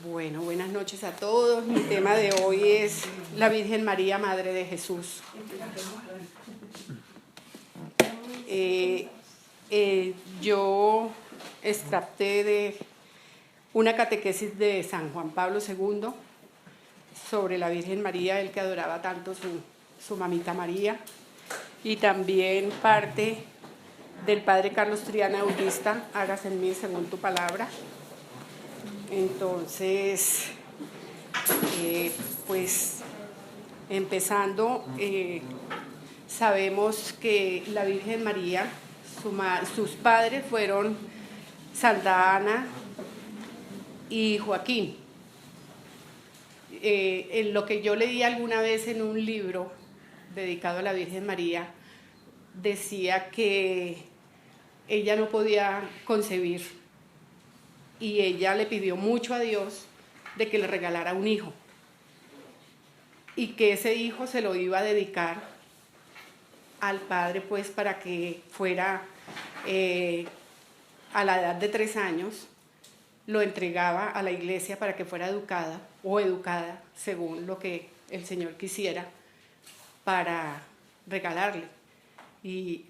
Bueno, buenas noches a todos. Mi tema de hoy es la Virgen María, Madre de Jesús. Yo extracté de una catequesis de San Juan Pablo II sobre la Virgen María, el que adoraba tanto su mamita María, y también parte del Padre Carlos Triana Autista, hágase en mí según tu palabra. Entonces, pues empezando, sabemos que la Virgen María, sus padres fueron Santa Ana y Joaquín. En lo que yo leí alguna vez en un libro dedicado a la Virgen María, decía que ella no podía concebir y ella le pidió mucho a Dios de que le regalara un hijo y que ese hijo se lo iba a dedicar al padre, pues para que fuera a la edad de 3 años, lo entregaba a la iglesia para que fuera educada según lo que el Señor quisiera para regalarle. Y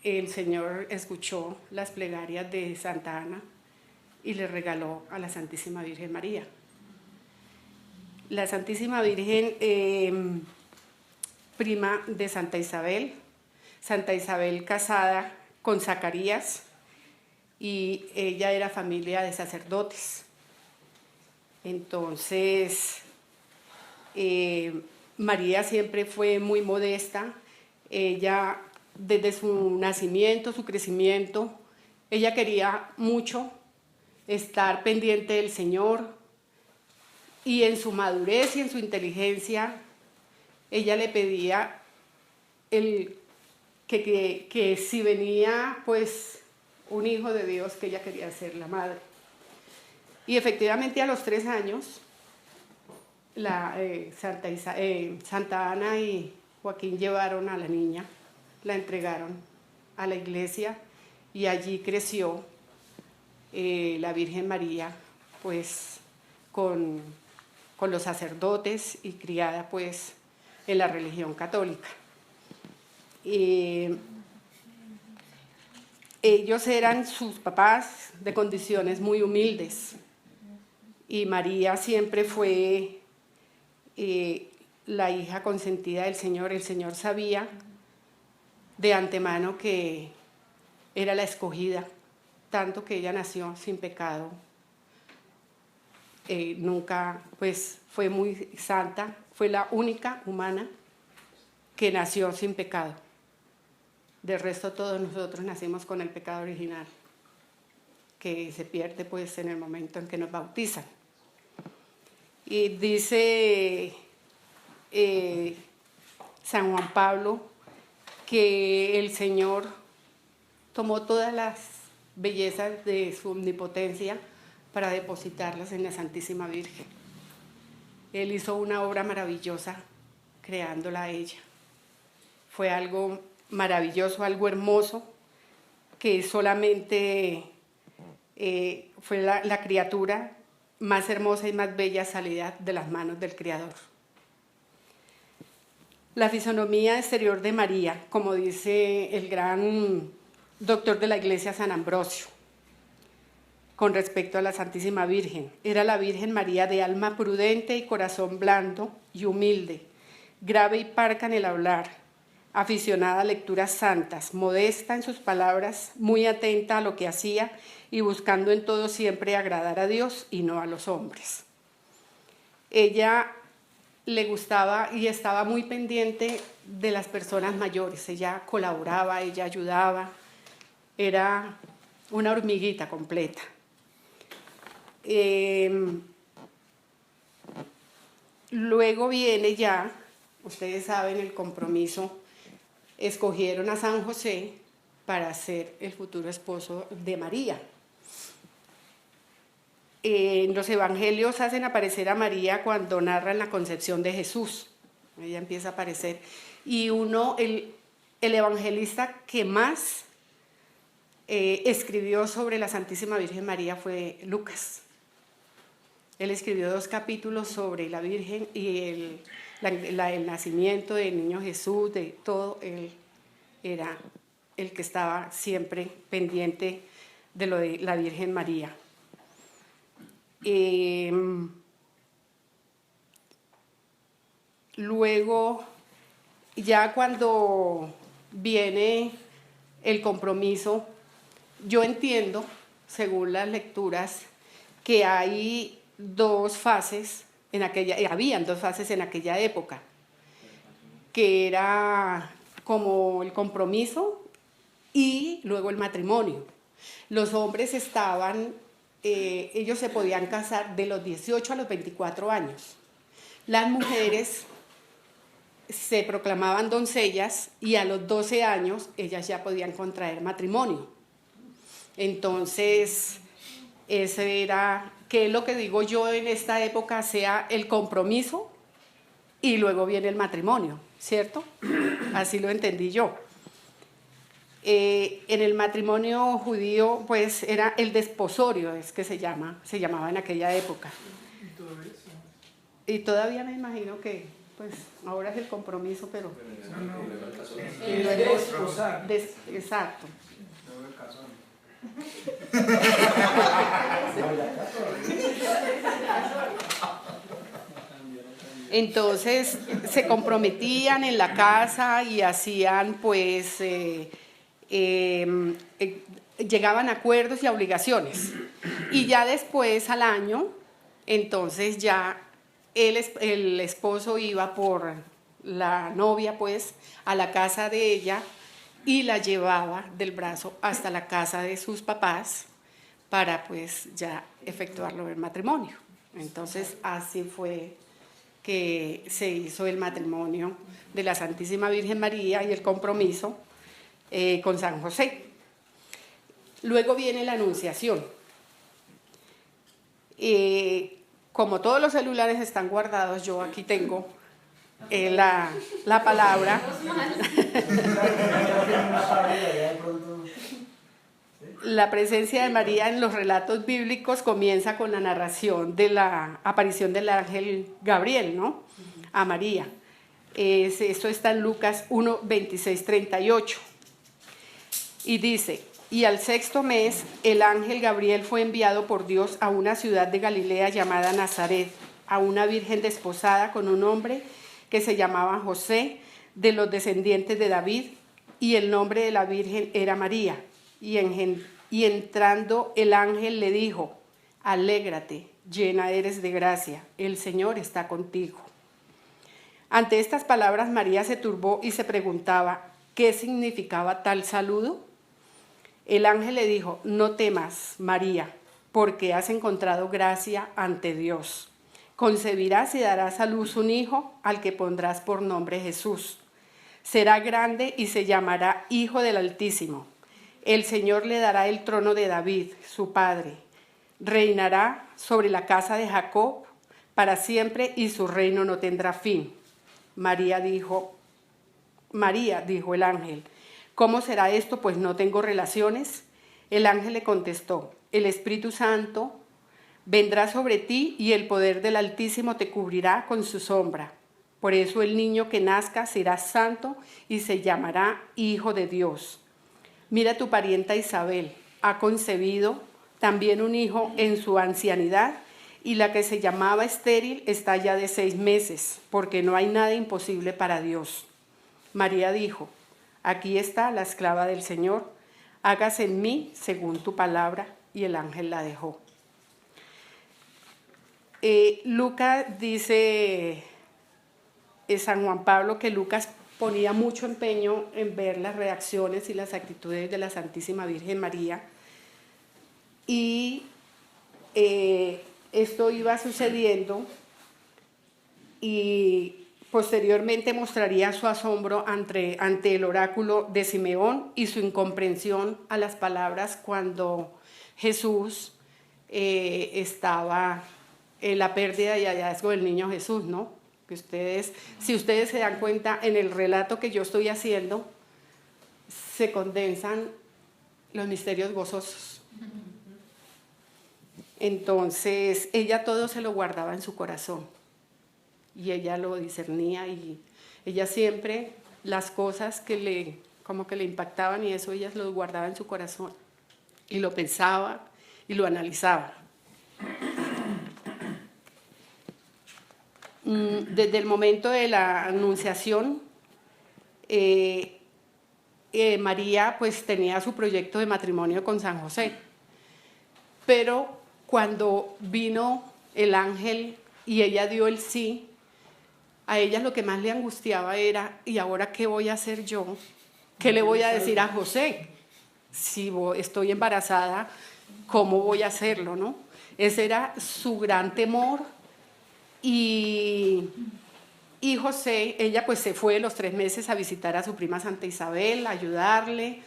el Señor escuchó las plegarias de Santa Ana y le regaló a la Santísima Virgen María. La Santísima Virgen, prima de Santa Isabel casada con Zacarías, y ella era familia de sacerdotes. Entonces, María siempre fue muy modesta. Ella, desde su nacimiento, su crecimiento, ella quería mucho estar pendiente del Señor, y en su madurez y en su inteligencia, ella le pedía que si venía pues un hijo de Dios, que ella quería ser la madre. Y efectivamente a los 3 años, Santa Ana y Joaquín llevaron a la niña, la entregaron a la iglesia, y allí creció la Virgen María, pues con los sacerdotes y criada pues en la religión católica. Ellos eran sus papás de condiciones muy humildes, y María siempre fue la hija consentida del Señor. El Señor sabía de antemano que era la escogida, tanto que ella nació sin pecado. Nunca pues fue muy santa, fue la única humana que nació sin pecado. Del resto todos nosotros nacimos con el pecado original, que se pierde pues en el momento en que nos bautizan. Y dice San Juan Pablo que el Señor tomó todas las bellezas de su omnipotencia para depositarlas en la Santísima Virgen. Él hizo una obra maravillosa creándola a ella. Fue algo maravilloso, algo hermoso, que solamente fue la criatura más hermosa y más bella salida de las manos del Creador. La fisonomía exterior de María, como dice el gran doctor de la Iglesia San Ambrosio, con respecto a la Santísima Virgen, era la Virgen María de alma prudente y corazón blando y humilde, grave y parca en el hablar, aficionada a lecturas santas, modesta en sus palabras, muy atenta a lo que hacía y buscando en todo siempre agradar a Dios y no a los hombres. Ella le gustaba y estaba muy pendiente de las personas mayores. Ella colaboraba, ella ayudaba, era una hormiguita completa. Luego viene ya, ustedes saben, el compromiso. Escogieron a San José para ser el futuro esposo de María. En los evangelios hacen aparecer a María cuando narran la concepción de Jesús. Ella empieza a aparecer. Y el evangelista que más escribió sobre la Santísima Virgen María fue Lucas. Él escribió 2 capítulos sobre la Virgen y el nacimiento del niño Jesús, de todo. Él era el que estaba siempre pendiente de lo de la Virgen María. Luego, ya cuando viene el compromiso, yo entiendo, según las lecturas, que hay 2 fases habían 2 fases en aquella época, que era como el compromiso y luego el matrimonio. Los hombres ellos se podían casar de los 18 a los 24 años. Las mujeres se proclamaban doncellas y a los 12 años ellas ya podían contraer matrimonio. Entonces, ese era, que es lo que digo yo en esta época, sea el compromiso y luego viene el matrimonio, ¿cierto? Así lo entendí yo. En el matrimonio judío, pues era el desposorio, es que se llamaba en aquella época. Y todavía me imagino que, pues, ahora es el compromiso, pero... Exacto. Entonces se comprometían en la casa y hacían, pues, llegaban a acuerdos y a obligaciones. Y ya después, al año, entonces ya el esposo iba por la novia, pues, a la casa de ella y la llevaba del brazo hasta la casa de sus papás para, pues, ya efectuarlo el matrimonio. Entonces, así fue que se hizo el matrimonio de la Santísima Virgen María y el compromiso con San José. Luego viene la Anunciación. Como todos los celulares están guardados, yo aquí tengo la palabra. La presencia de María en los relatos bíblicos comienza con la narración de la aparición del ángel Gabriel, ¿no? A María. Esto está en Lucas 1, 26, 38. Y dice: y al 6º mes, el ángel Gabriel fue enviado por Dios a una ciudad de Galilea llamada Nazaret, a una virgen desposada con un hombre que se llamaba José, de los descendientes de David, y el nombre de la virgen era María. Y entrando el ángel le dijo: alégrate, llena eres de gracia, el Señor está contigo. Ante estas palabras María se turbó y se preguntaba qué significaba tal saludo. El ángel le dijo: no temas, María, porque has encontrado gracia ante Dios. Concebirás y darás a luz un hijo al que pondrás por nombre Jesús. Será grande y se llamará Hijo del Altísimo. El Señor le dará el trono de David, su padre. Reinará sobre la casa de Jacob para siempre y su reino no tendrá fin. María, dijo el ángel: ¿cómo será esto? Pues no tengo relaciones. El ángel le contestó: el Espíritu Santo vendrá sobre ti y el poder del Altísimo te cubrirá con su sombra. Por eso el niño que nazca será santo y se llamará Hijo de Dios. Mira, tu parienta Isabel ha concebido también un hijo en su ancianidad, y la que se llamaba estéril está ya de 6 meses, porque no hay nada imposible para Dios. María dijo: aquí está la esclava del Señor, hágase en mí según tu palabra, y el ángel la dejó. Lucas dice, San Juan Pablo, que Lucas ponía mucho empeño en ver las reacciones y las actitudes de la Santísima Virgen María, y esto iba sucediendo, y posteriormente mostraría su asombro ante el oráculo de Simeón y su incomprensión a las palabras cuando Jesús estaba en la pérdida y hallazgo del niño Jesús, ¿no? Que si ustedes se dan cuenta, en el relato que yo estoy haciendo, se condensan los misterios gozosos. Entonces, ella todo se lo guardaba en su corazón y ella lo discernía y ella siempre las cosas que como que le impactaban y eso ella lo guardaba en su corazón y lo pensaba y lo analizaba. Desde el momento de la anunciación, María pues tenía su proyecto de matrimonio con San José, pero cuando vino el ángel y ella dio el sí, a ella lo que más le angustiaba era, ¿y ahora qué voy a hacer yo? ¿Qué le voy a decir a José? Si estoy embarazada, ¿cómo voy a hacerlo, no? Ese era su gran temor. Y José, ella pues se fue los 3 meses a visitar a su prima Santa Isabel, a ayudarle,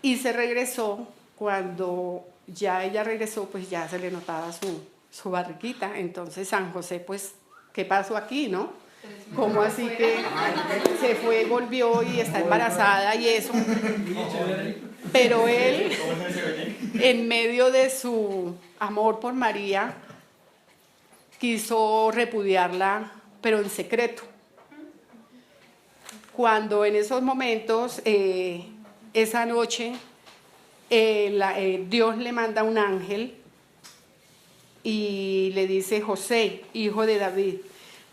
y se regresó. Cuando ya ella regresó, pues ya se le notaba su barriguita. Entonces San José, pues, ¿qué pasó aquí, no? ¿Cómo así que se fue, volvió y está embarazada y eso? Pero él, en medio de su amor por María, quiso repudiarla, pero en secreto. Cuando en esos momentos, esa noche, Dios le manda un ángel y le dice: José, hijo de David,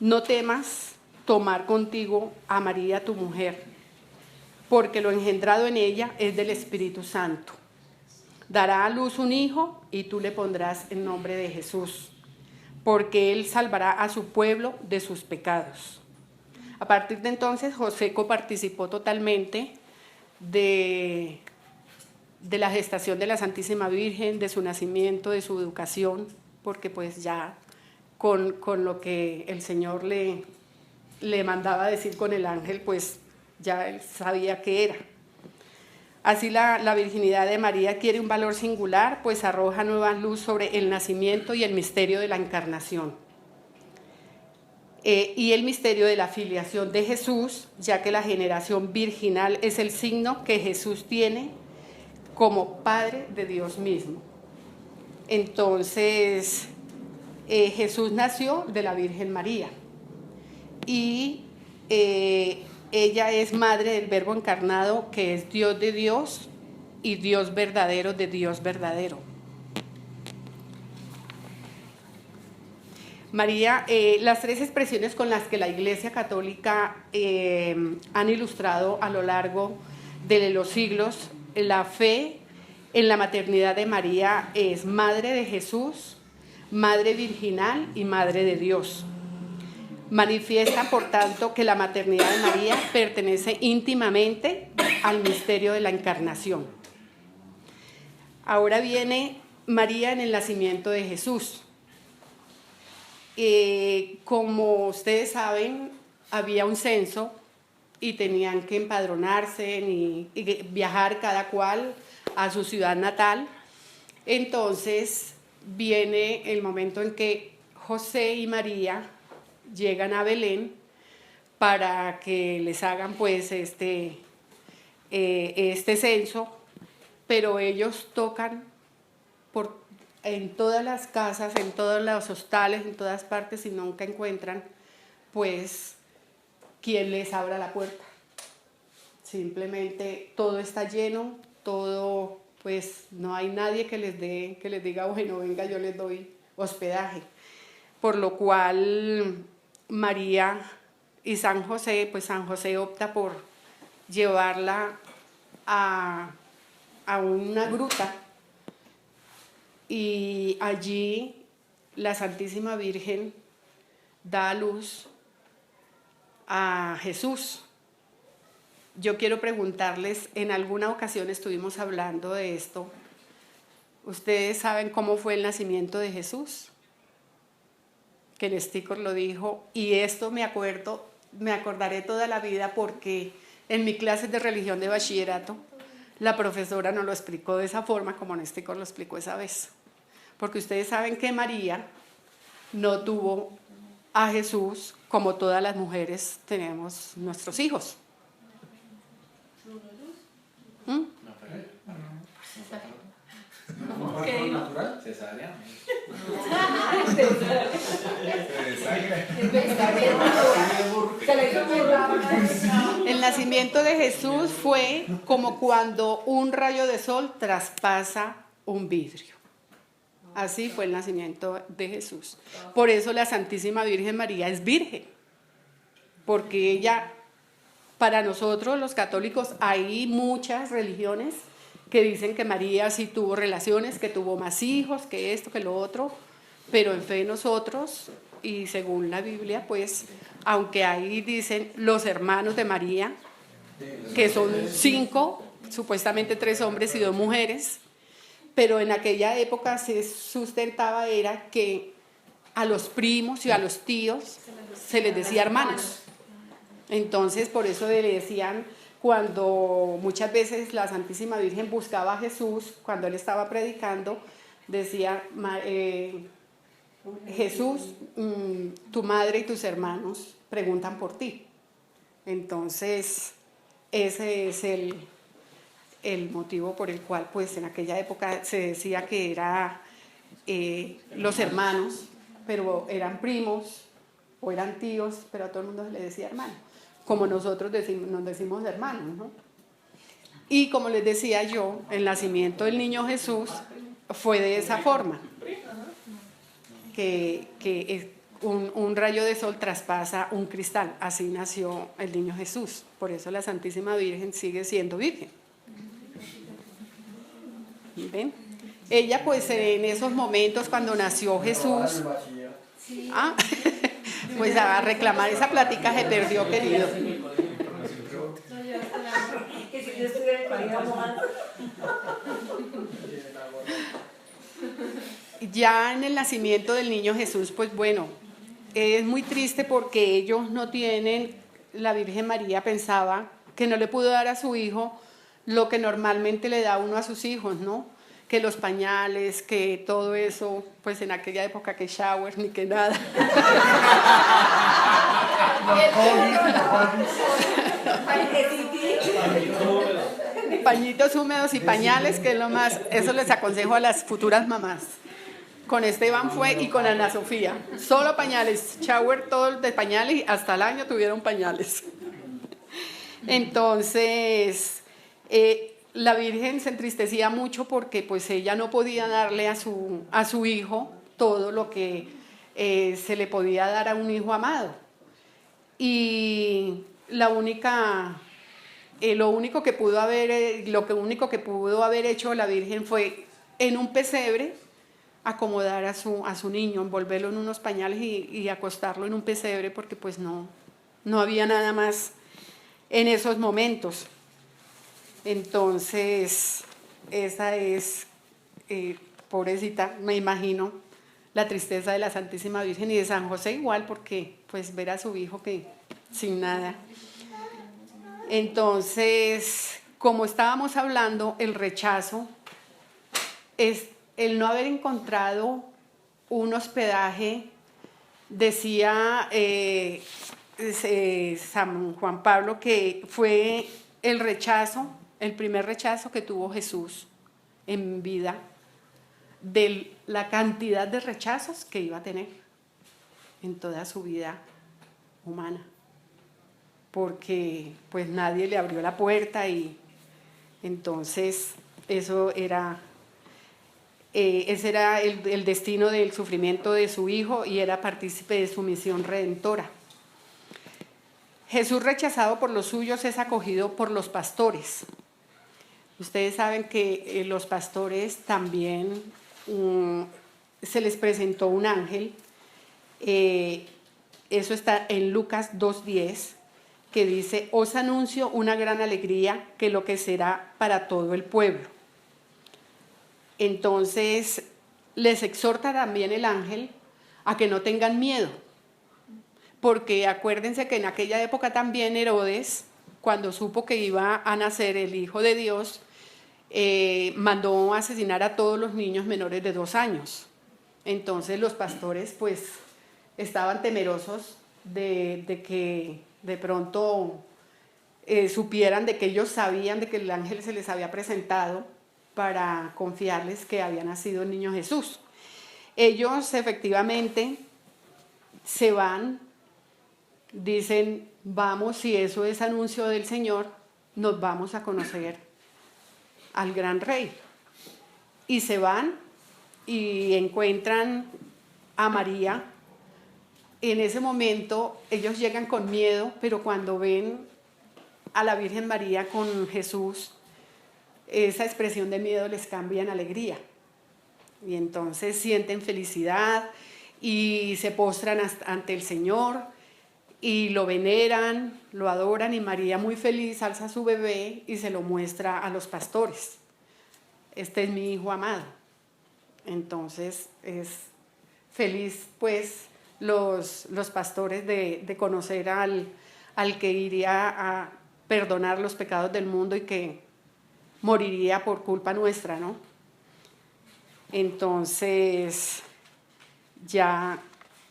no temas tomar contigo a María tu mujer, porque lo engendrado en ella es del Espíritu Santo. Dará a luz un hijo y tú le pondrás el nombre de Jesús, porque él salvará a su pueblo de sus pecados. A partir de entonces, José coparticipó totalmente de la gestación de la Santísima Virgen, de su nacimiento, de su educación, porque pues ya con lo que el Señor le mandaba decir con el ángel, pues ya él sabía qué era. Así la virginidad de María adquiere un valor singular, pues arroja nueva luz sobre el nacimiento y el misterio de la encarnación. Y el misterio de la filiación de Jesús, ya que la generación virginal es el signo que Jesús tiene como Padre de Dios mismo. Entonces, Jesús nació de la Virgen María y ella es madre del Verbo encarnado, que es Dios de Dios y Dios verdadero de Dios verdadero. María, las 3 expresiones con las que la Iglesia Católica han ilustrado a lo largo de los siglos la fe en la maternidad de María es Madre de Jesús, Madre Virginal y Madre de Dios. Manifiesta, por tanto, que la maternidad de María pertenece íntimamente al misterio de la Encarnación. Ahora viene María en el nacimiento de Jesús. Como ustedes saben, había un censo y tenían que empadronarse y viajar cada cual a su ciudad natal. Entonces viene el momento en que José y María llegan a Belén para que les hagan pues este censo, pero ellos tocan en todas las casas, en todos los hostales, en todas partes, y nunca encuentran pues quien les abra la puerta. Simplemente todo está lleno, todo, pues no hay nadie que les diga, bueno, venga, yo les doy hospedaje. Por lo cual María y San José, pues San José opta por llevarla a una gruta, y allí la Santísima Virgen da a luz a Jesús. Yo quiero preguntarles, en alguna ocasión estuvimos hablando de esto. ¿Ustedes saben cómo fue el nacimiento de Jesús? Que el sticker lo dijo, y esto me acordaré toda la vida, porque en mi clase de religión de bachillerato la profesora nos lo explicó de esa forma como Néstor lo explicó esa vez. Porque ustedes saben que María no tuvo a Jesús como todas las mujeres tenemos nuestros hijos. ¿Qué dijo? ¿Natural? Cesárea. El nacimiento de Jesús fue como cuando un rayo de sol traspasa un vidrio. Así fue el nacimiento de Jesús. Por eso la Santísima Virgen María es virgen, porque ella, para nosotros los católicos, hay muchas religiones que dicen que María sí tuvo relaciones, que tuvo más hijos, que esto, que lo otro, pero en fe nosotros, y según la Biblia, pues, aunque ahí dicen los hermanos de María, que son 5, supuestamente 3 hombres y 2 mujeres, pero en aquella época se sustentaba era que a los primos y a los tíos se les decía hermanos. Entonces, por eso le decían, cuando muchas veces la Santísima Virgen buscaba a Jesús, cuando él estaba predicando, decía, Jesús, tu madre y tus hermanos preguntan por ti. Entonces, ese es el motivo por el cual, pues, en aquella época se decía que era los hermanos, pero eran primos o eran tíos, pero a todo el mundo se le decía hermano, como nosotros nos decimos hermanos, ¿no? Y como les decía yo, el nacimiento del niño Jesús fue de esa forma, que un rayo de sol traspasa un cristal, así nació el niño Jesús, por eso la Santísima Virgen sigue siendo virgen. ¿Ven? Ella pues en esos momentos cuando nació Jesús, pues a reclamar esa plática se perdió, querido. Ya en el nacimiento del niño Jesús, pues bueno, es muy triste porque ellos no tienen, la Virgen María pensaba que no le pudo dar a su hijo lo que normalmente le da uno a sus hijos, ¿no? Que los pañales, que todo eso, pues en aquella época que shower ni que nada. Pañitos húmedos y pañales, que es lo más, eso les aconsejo a las futuras mamás. Con Esteban fue y con Ana Sofía. Solo pañales, shower todo de pañales y hasta el año tuvieron pañales. Entonces, la Virgen se entristecía mucho porque pues ella no podía darle a su hijo todo lo que se le podía dar a un hijo amado. Y lo único que pudo haber hecho la Virgen fue en un pesebre acomodar a su niño, envolverlo en unos pañales y acostarlo en un pesebre, porque pues no había nada más en esos momentos. Entonces, esa es, pobrecita, me imagino, la tristeza de la Santísima Virgen y de San José igual, porque pues ver a su hijo que sin nada. Entonces, como estábamos hablando, el rechazo es el no haber encontrado un hospedaje. Decía San Juan Pablo que fue el primer rechazo que tuvo Jesús en vida, de la cantidad de rechazos que iba a tener en toda su vida humana, porque pues nadie le abrió la puerta y entonces ese era el destino del sufrimiento de su hijo y era partícipe de su misión redentora. Jesús, rechazado por los suyos, es acogido por los pastores. Ustedes saben que los pastores también se les presentó un ángel. Eso está en Lucas 2:10, que dice: os anuncio una gran alegría, que lo que será para todo el pueblo. Entonces les exhorta también el ángel a que no tengan miedo, porque acuérdense que en aquella época también Herodes, cuando supo que iba a nacer el Hijo de Dios, mandó asesinar a todos los niños menores de 2 años. Entonces los pastores pues estaban temerosos de que de pronto supieran de que ellos sabían de que el ángel se les había presentado para confiarles que había nacido el niño Jesús. Ellos efectivamente se van, dicen, vamos, si eso es anuncio del Señor, nos vamos a conocer al gran rey. Y se van y encuentran a María. En ese momento ellos llegan con miedo, pero cuando ven a la Virgen María con Jesús, esa expresión de miedo les cambia en alegría. Y entonces sienten felicidad y se postran ante el Señor y lo veneran, lo adoran, y María, muy feliz, alza a su bebé y se lo muestra a los pastores. Este es mi hijo amado. Entonces es feliz pues los pastores de conocer al que iría a perdonar los pecados del mundo y que moriría por culpa nuestra, ¿no? Entonces ya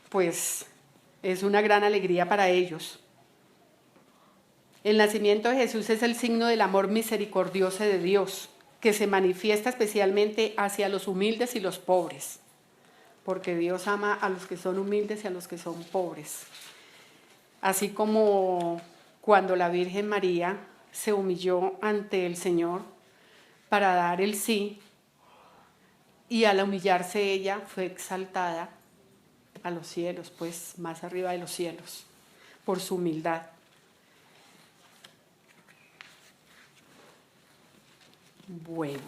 pues es una gran alegría para ellos. El nacimiento de Jesús es el signo del amor misericordioso de Dios, que se manifiesta especialmente hacia los humildes y los pobres, porque Dios ama a los que son humildes y a los que son pobres. Así como cuando la Virgen María se humilló ante el Señor para dar el sí, y al humillarse ella fue exaltada a los cielos, pues más arriba de los cielos, por su humildad. Bueno,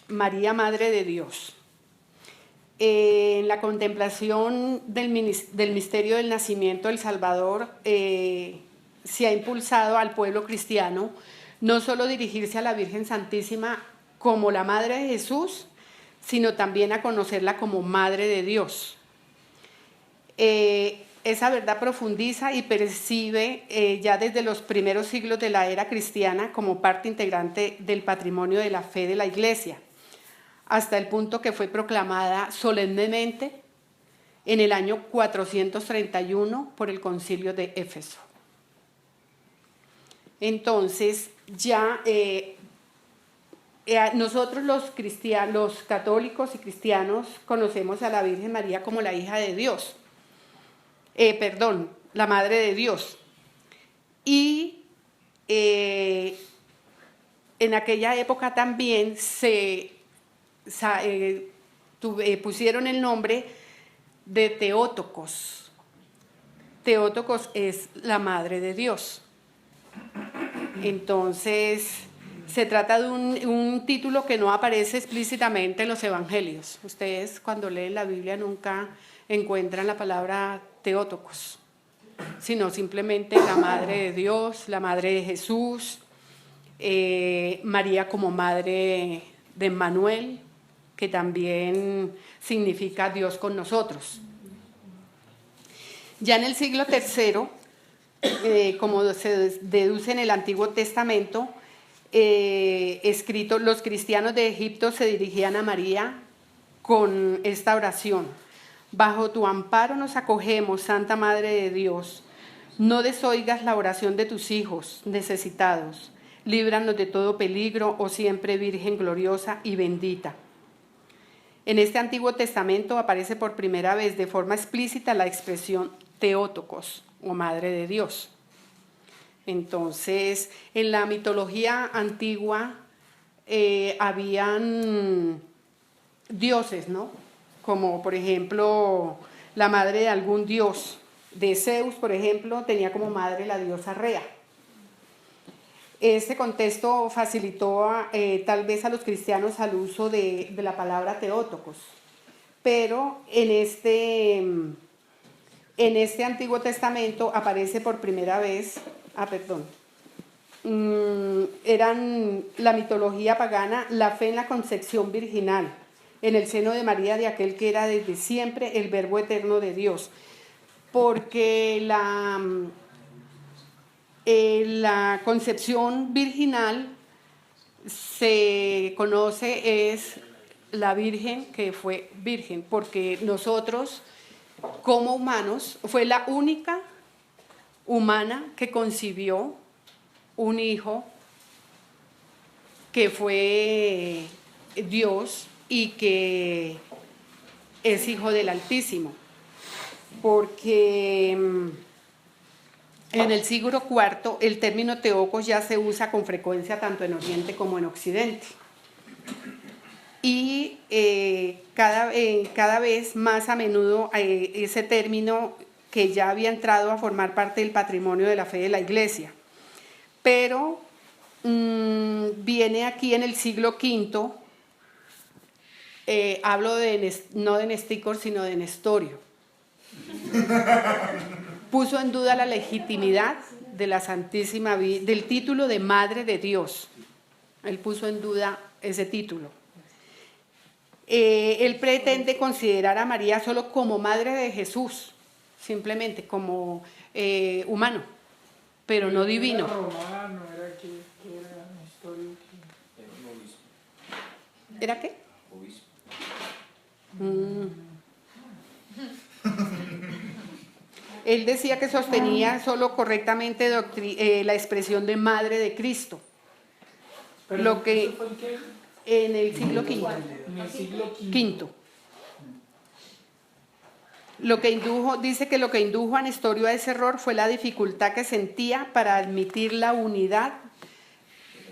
María, Madre de Dios. En la contemplación del misterio del nacimiento del Salvador, se ha impulsado al pueblo cristiano no solo dirigirse a la Virgen Santísima como la Madre de Jesús, sino también a conocerla como Madre de Dios. Esa verdad profundiza y percibe ya desde los primeros siglos de la era cristiana como parte integrante del patrimonio de la fe de la Iglesia, hasta el punto que fue proclamada solemnemente en el año 431 por el Concilio de Éfeso. Entonces, ya nosotros los católicos y cristianos conocemos a la Virgen María como la hija de Dios. La Madre de Dios. Y en aquella época también pusieron el nombre de Theotokos. Theotokos es la Madre de Dios. Entonces, se trata de un título que no aparece explícitamente en los evangelios. Ustedes cuando leen la Biblia nunca encuentran la palabra Theotokos, sino simplemente la Madre de Dios, la Madre de Jesús, María como Madre de Emmanuel, que también significa Dios con nosotros. Ya en el siglo III, como se deduce en el Antiguo Testamento, escrito, los cristianos de Egipto se dirigían a María con esta oración: bajo tu amparo nos acogemos, Santa Madre de Dios. No desoigas la oración de tus hijos necesitados. Líbranos de todo peligro, oh siempre Virgen gloriosa y bendita. En este Antiguo Testamento aparece por primera vez de forma explícita la expresión Theotokos, o Madre de Dios. Entonces, en la mitología antigua habían dioses, ¿no? Como por ejemplo la madre de algún dios. De Zeus, por ejemplo, tenía como madre la diosa Rea. Este contexto facilitó tal vez a los cristianos al uso de la palabra Theotokos, pero en este Antiguo Testamento aparece por primera vez, eran la mitología pagana, la fe en la concepción virginal, en el seno de María, de aquel que era desde siempre el Verbo eterno de Dios, porque la concepción virginal se conoce es la Virgen que fue virgen, porque nosotros como humanos fue la única humana que concibió un hijo que fue Dios y que es hijo del Altísimo, porque en el siglo IV el término Teocos ya se usa con frecuencia tanto en Oriente como en Occidente. Y cada vez más a menudo ese término que ya había entrado a formar parte del patrimonio de la fe de la Iglesia. Pero viene aquí en el siglo V, hablo no de Nestícor, sino de Nestorio. Puso en duda la legitimidad de la Santísima Virgen, del título de Madre de Dios. Él puso en duda ese título. Él pretende considerar a María solo como madre de Jesús, simplemente como humano, pero no divino. Era romano, era que era Nestorio. Era un obispo. ¿Era qué? Obispo. Él decía que sostenía solo correctamente la expresión de madre de Cristo. Pero Lo que ¿eso fue en qué? en el siglo V. En el siglo V. Quinto. Dice que lo que indujo a Nestorio a ese error fue la dificultad que sentía para admitir la unidad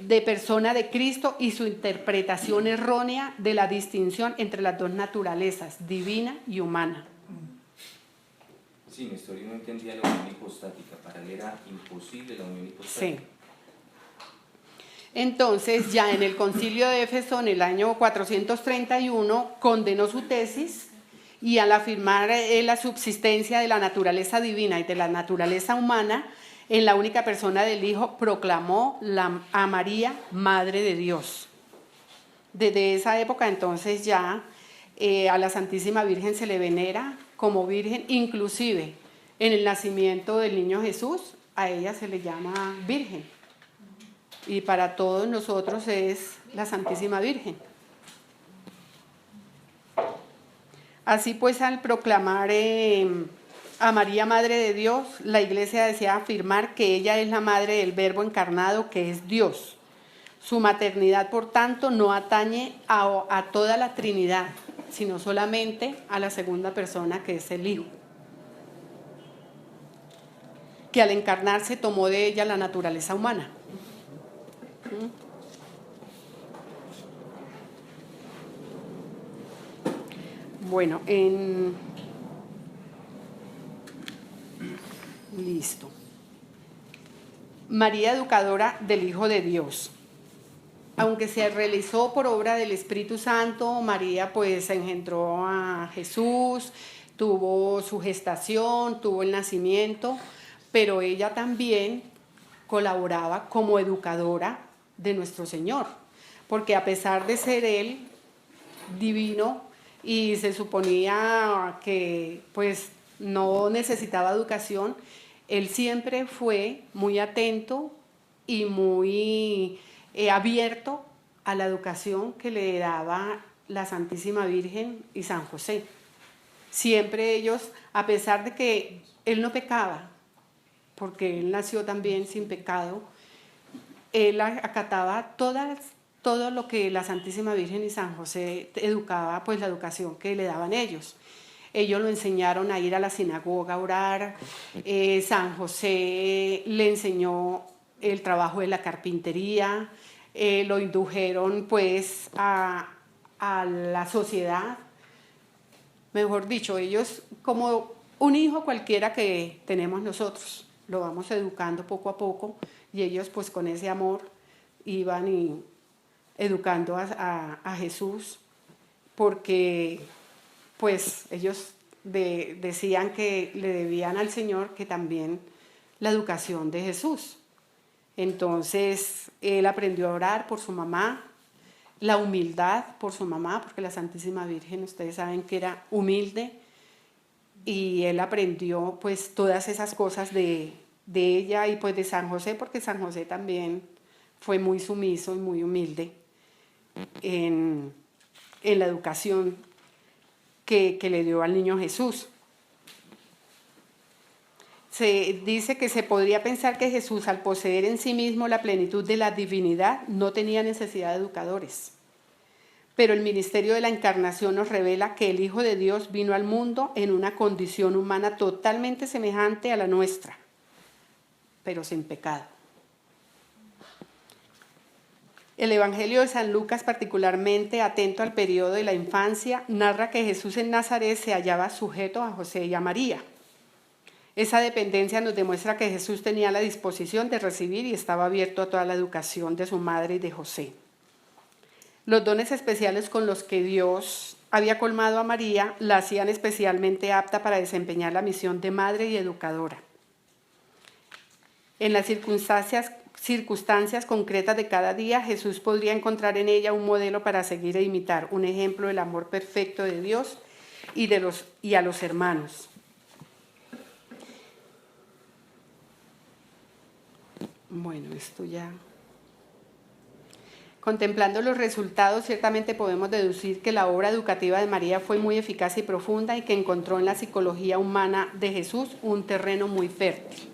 de persona de Cristo y su interpretación errónea de la distinción entre las dos naturalezas, divina y humana. Sí, Nestorio no entendía la unión hipostática, para él era imposible la unión hipostática. Sí. Entonces, ya en el concilio de Éfeso, en el año 431, condenó su tesis y al afirmar la subsistencia de la naturaleza divina y de la naturaleza humana en la única persona del Hijo, proclamó a María Madre de Dios. Desde esa época entonces ya a la Santísima Virgen se le venera como Virgen, inclusive en el nacimiento del niño Jesús, a ella se le llama Virgen. Y para todos nosotros es la Santísima Virgen. Así pues, al proclamar a María Madre de Dios, la Iglesia desea afirmar que ella es la madre del Verbo encarnado, que es Dios. Su maternidad, por tanto, no atañe a toda la Trinidad, sino solamente a la segunda persona, que es el Hijo, que al encarnarse tomó de ella la naturaleza humana. Bueno, listo. María Educadora del Hijo de Dios. Aunque se realizó por obra del Espíritu Santo, María pues engendró a Jesús, tuvo su gestación, tuvo el nacimiento, pero ella también colaboraba como educadora de nuestro Señor, porque a pesar de ser Él divino y se suponía que pues no necesitaba educación, Él siempre fue muy atento y muy abierto a la educación que le daba la Santísima Virgen y San José. Siempre ellos, a pesar de que Él no pecaba, porque Él nació también sin pecado, Él acataba todo lo que la Santísima Virgen y San José educaba, pues la educación que le daban ellos. Ellos lo enseñaron a ir a la sinagoga a orar, San José le enseñó el trabajo de la carpintería, lo indujeron pues a la sociedad. Mejor dicho, ellos como un hijo cualquiera que tenemos nosotros, lo vamos educando poco a poco y ellos pues con ese amor iban y educando a Jesús, porque pues ellos decían que le debían al Señor que también la educación de Jesús. Entonces él aprendió a orar por su mamá, la humildad por su mamá, porque la Santísima Virgen, ustedes saben que era humilde, y él aprendió pues todas esas cosas de ella y pues de San José, porque San José también fue muy sumiso y muy humilde en la educación que le dio al niño Jesús. se dice que se podría pensar que Jesús, al poseer en sí mismo la plenitud de la divinidad, no tenía necesidad de educadores. Pero el ministerio de la encarnación nos revela que el Hijo de Dios vino al mundo en una condición humana totalmente semejante a la nuestra, pero sin pecado. El Evangelio de San Lucas, particularmente atento al periodo de la infancia, narra que Jesús en Nazaret se hallaba sujeto a José y a María. Esa dependencia nos demuestra que Jesús tenía la disposición de recibir y estaba abierto a toda la educación de su madre y de José. Los dones especiales con los que Dios había colmado a María la hacían especialmente apta para desempeñar la misión de madre y educadora. En las circunstancias concretas de cada día, Jesús podría encontrar en ella un modelo para seguir e imitar, un ejemplo del amor perfecto de Dios y a los hermanos. Bueno, esto ya. Contemplando los resultados, ciertamente podemos deducir que la obra educativa de María fue muy eficaz y profunda y que encontró en la psicología humana de Jesús un terreno muy fértil.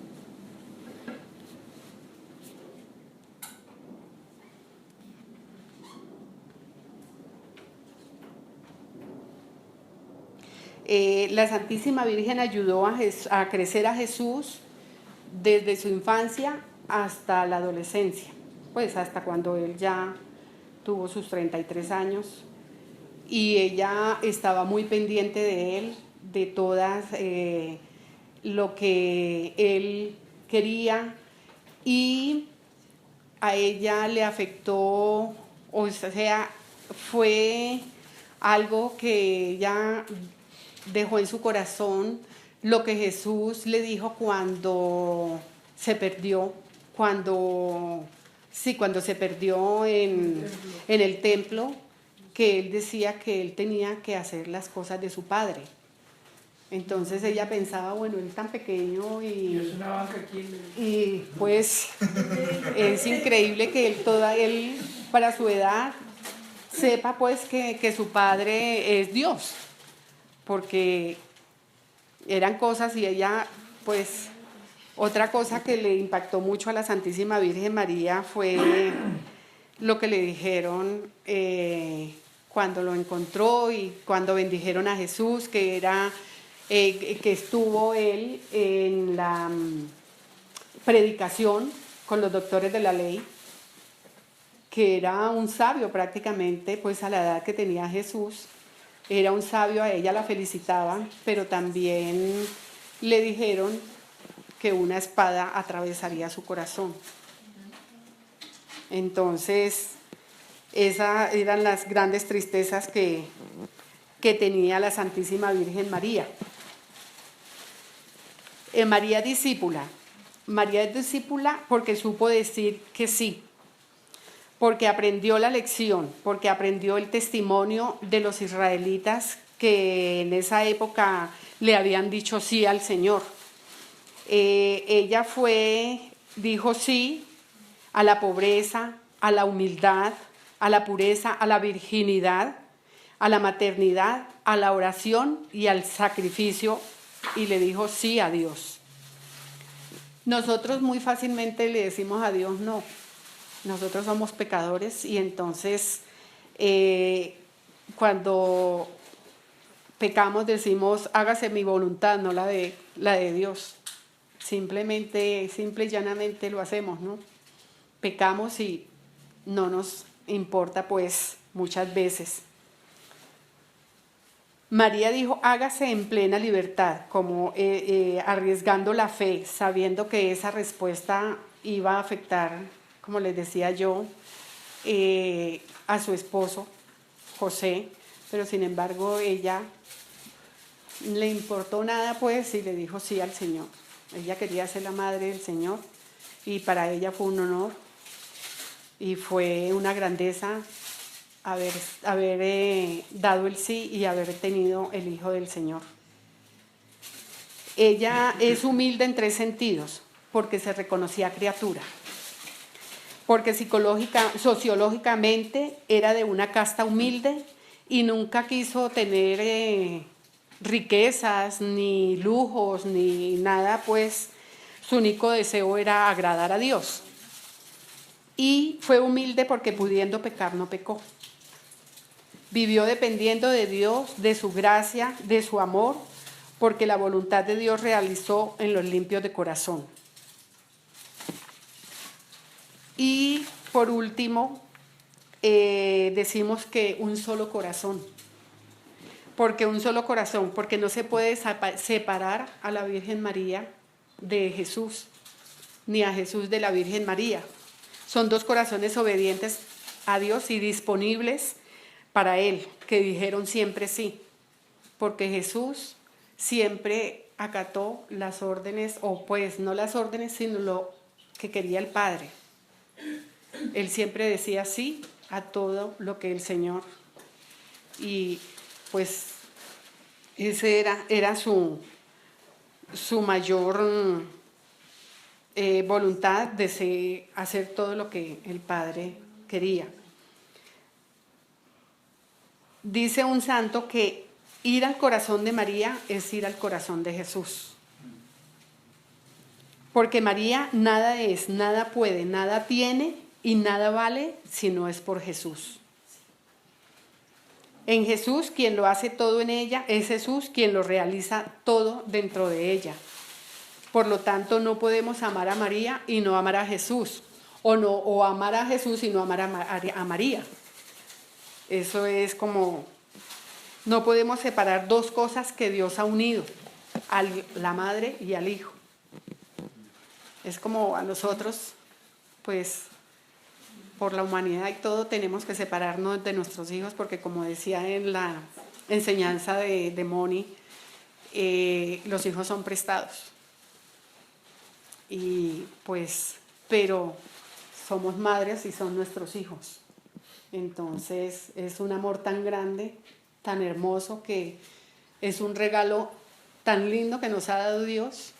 La Santísima Virgen ayudó a crecer a Jesús desde su infancia hasta la adolescencia, pues hasta cuando él ya tuvo sus 33 años, y ella estaba muy pendiente de él, de todas lo que él quería, y a ella le afectó, o sea, fue algo que ella dejó en su corazón, lo que Jesús le dijo cuando se perdió, cuando se perdió en el templo, que él decía que él tenía que hacer las cosas de su padre. Entonces ella pensaba, bueno, él tan pequeño y pues es increíble que él para su edad sepa pues que su padre es Dios, porque eran cosas, y ella pues otra cosa que le impactó mucho a la Santísima Virgen María fue lo que le dijeron cuando lo encontró y cuando bendijeron a Jesús, que era que estuvo él en la predicación con los doctores de la ley, que era un sabio prácticamente, pues a la edad que tenía Jesús, era un sabio, a ella la felicitaban, pero también le dijeron que una espada atravesaría su corazón. Entonces, esas eran las grandes tristezas que tenía la Santísima Virgen María. María discípula. María es discípula porque supo decir que sí, porque aprendió la lección, porque aprendió el testimonio de los israelitas que en esa época le habían dicho sí al Señor. Ella dijo sí a la pobreza, a la humildad, a la pureza, a la virginidad, a la maternidad, a la oración y al sacrificio, y le dijo sí a Dios. Nosotros muy fácilmente le decimos a Dios no. Nosotros somos pecadores y entonces cuando pecamos decimos hágase mi voluntad, no la de Dios. Simple y llanamente lo hacemos, ¿no? Pecamos y no nos importa pues muchas veces. María dijo, hágase en plena libertad, como arriesgando la fe, sabiendo que esa respuesta iba a afectar, como les decía yo, a su esposo, José, pero sin embargo ella le importó nada pues y le dijo sí al Señor. Ella quería ser la madre del Señor y para ella fue un honor y fue una grandeza haber dado el sí y haber tenido el Hijo del Señor. Ella es humilde en 3 sentidos, porque se reconocía criatura, porque sociológicamente era de una casta humilde y nunca quiso tener riquezas, ni lujos, ni nada pues Su único deseo era agradar a Dios. Y fue humilde porque pudiendo pecar no pecó. Vivió dependiendo de Dios, de su gracia, de su amor, porque la voluntad de Dios realizó en los limpios de corazón. Y por último, decimos que un solo corazón. Porque un solo corazón, porque no se puede separar a la Virgen María de Jesús, ni a Jesús de la Virgen María. Son dos corazones obedientes a Dios y disponibles para Él, que dijeron siempre sí, porque Jesús siempre acató las órdenes, o pues no las órdenes, sino lo que quería el Padre. Él siempre decía sí a todo lo que el Señor, y pues ese era su mayor voluntad de hacer todo lo que el Padre quería. Dice un santo que ir al corazón de María es ir al corazón de Jesús. Porque María nada es, nada puede, nada tiene y nada vale si no es por Jesús. En Jesús, quien lo hace todo en ella, es Jesús quien lo realiza todo dentro de ella. Por lo tanto, no podemos amar a María y no amar a Jesús, o amar a Jesús y no amar a María. Eso es como, no podemos separar dos cosas que Dios ha unido, a la madre y al hijo. Es como a nosotros, pues, por la humanidad y todo, tenemos que separarnos de nuestros hijos, porque como decía en la enseñanza de Moni, los hijos son prestados. Y pues, pero somos madres y son nuestros hijos. Entonces es un amor tan grande, tan hermoso, que es un regalo tan lindo que nos ha dado Dios,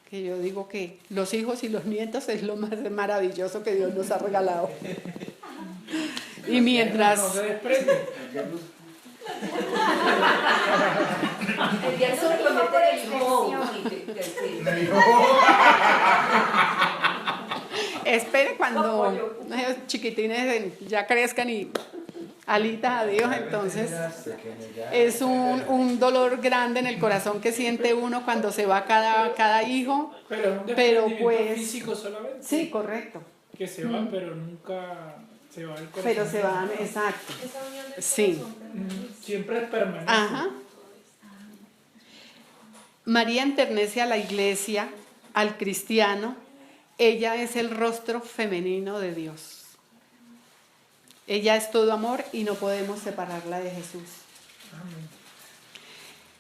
que yo digo que los hijos y los nietos es lo más maravilloso que Dios nos ha regalado. Y mientras... No se desprende. El día solo promete el hijo. Espere cuando los chiquitines ya crezcan y alitas a Dios, entonces es un dolor grande en el corazón que siente uno cuando se va cada hijo. Pero es un Pero desprendimiento pues físico solamente. sí, correcto. Que se van, pero nunca se va el corazón. Pero se van, exacto. Esa unión del Sí. corazón, Siempre es permanente. Ajá. María enternece a la iglesia, al cristiano. Ella es el rostro femenino de Dios. Ella es todo amor y no podemos separarla de Jesús. Amén.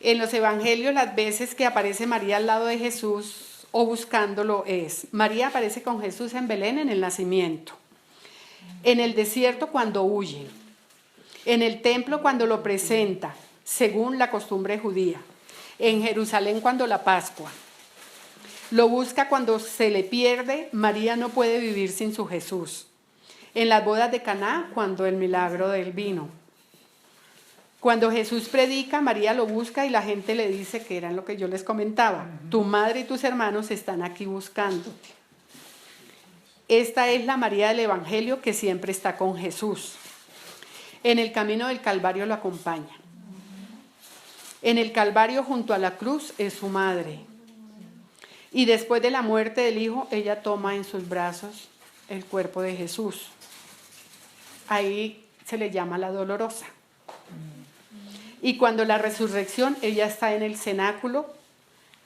En los evangelios, las veces que aparece María al lado de Jesús o buscándolo es: María aparece con Jesús en Belén en el nacimiento, en el desierto cuando huye, en el templo cuando lo presenta, según la costumbre judía, en Jerusalén cuando la Pascua. Lo busca cuando se le pierde. María no puede vivir sin su Jesús. En las bodas de Caná, cuando el milagro del vino. Cuando Jesús predica, María lo busca y la gente le dice, que era lo que yo les comentaba: tu madre y tus hermanos están aquí buscándote. Esta es la María del Evangelio que siempre está con Jesús. En el camino del Calvario lo acompaña. En el Calvario, junto a la cruz, es su madre. Y después de la muerte del Hijo, ella toma en sus brazos el cuerpo de Jesús. Ahí se le llama la dolorosa. Y cuando la resurrección, ella está en el cenáculo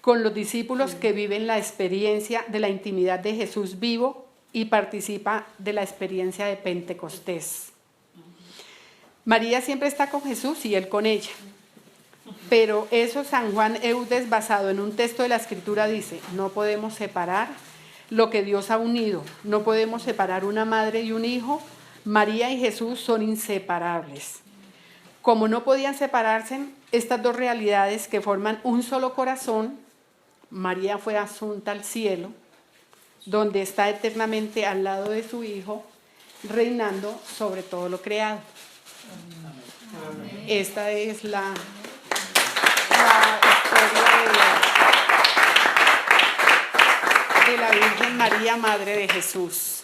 con los discípulos que viven la experiencia de la intimidad de Jesús vivo y participa de la experiencia de Pentecostés. María siempre está con Jesús y Él con ella. Pero eso San Juan Eudes, basado en un texto de la Escritura, dice: no podemos separar lo que Dios ha unido, no podemos separar una madre y un hijo. María y Jesús son inseparables. Como no podían separarse estas dos realidades que forman un solo corazón, María fue asunta al cielo, donde está eternamente al lado de su Hijo, reinando sobre todo lo creado. Amén. Esta es la historia de la Virgen María, Madre de Jesús.